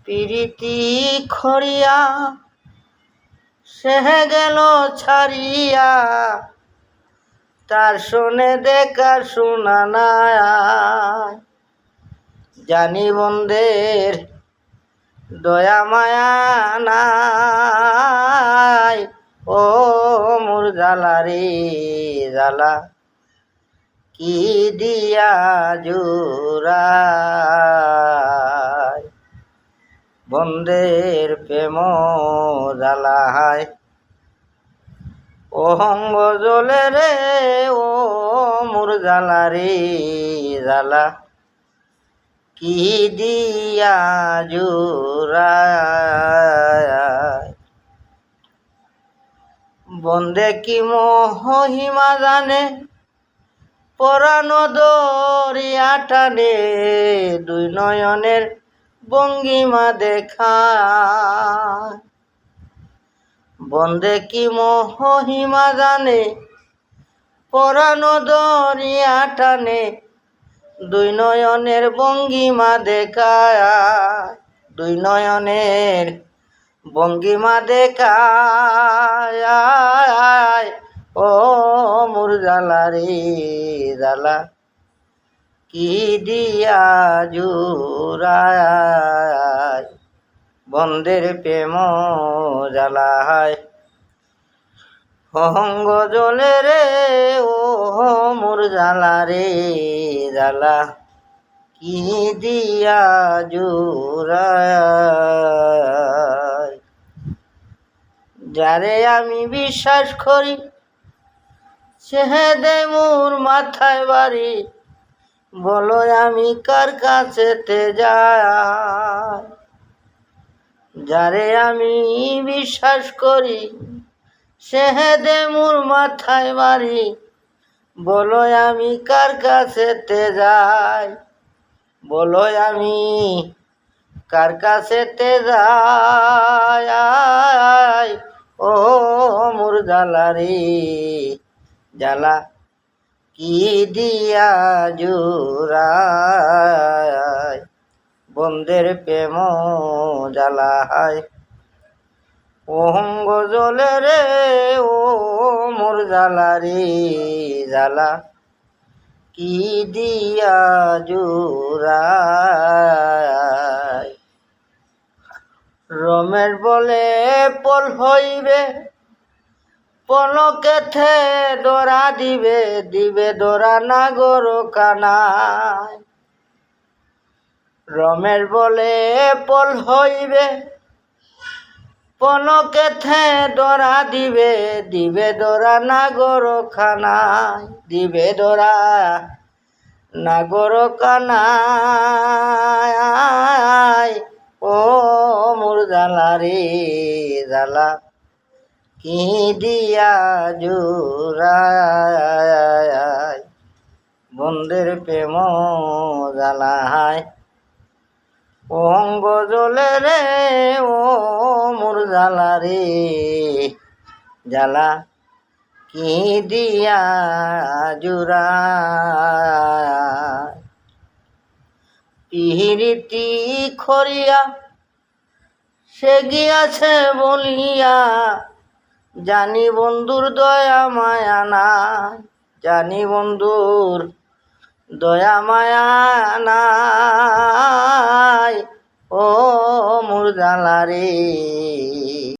প্রীতি খড়িয়া সে গেল ছাড়িয়া, তার শোনে দেখা শোনা নাই। জানি বন্ধের দয়া মায়া নাই, ও মোর জ্বালা রে জ্বালা কি দিয়া জুড়াই। বন্ধের প্রেম জ্বালায় অহঙ্গ জ্বলে রে, ও মোর জ্বালা রে জ্বালা কি দিয়া জুড়াই। বন্ধে কি মহিমা জানে, পরাণ দরিয়া টানে, দুই নয়নের ভঙ্গিমা দেখায়। বন্ধে কি মহিমা জানে, পরাণ দরিয়া টানে, দুই নয়নের ভঙ্গিমা দেখায়। দুই নয়নের ভঙ্গিমা দেখায়, ও মোর জ্বালা রে জ্বালা কি দিয়া জুড়াই। বন্ধের প্রেম জ্বালায় অহঙ্গ জ্বলে রে, ও মোর জ্বালা রে জ্বালা কি দিয়া জুড়াই। যারে আমি বিশ্বাস করি সে দে মোর মাথায় বাড়ি, বলো আমি কার কাছেতে যাই। যারে আমি বিশ্বাস করি সে দে মোর মাথায় বাড়ি, বলো আমি কার কাছেতে যাই। বলো আমি কার কাছেতে যাই, ও মোর জ্বালা রে জ্বালা কি দিয়া জুড়াই। বন্ধের প্রেম জ্বালায় অহঙ্গ জ্বলে রে, ও মোর জ্বালা রে জ্বালা কি দিয়া জুড়াই। রমেশ বলে পল হইবে, পলকেথে দরা দিবে, দিবে দরা নাগর কানায়। রমেশ বলে পল হইবে, পলকেথে দরা দিবে, দিবে দরা নাগর খানায়। দিবে দরা নাগর কানায়, ও মোর জ্বালা রে জ্বালা কি দিয়া জুড়াই। বন্ধের প্রেম জ্বালায় অঙ্গ জ্বলে রে, ও মোর জ্বালা রে জ্বালা কি দিয়া জুড়াই। প্রীতি খড়িয়া সে গিয়াছে বলিয়া, জানি বন্ধুর দয়া মায়া নাই। জানি বন্ধুর দয়া মায়া নাই, ও মোর জ্বালা রে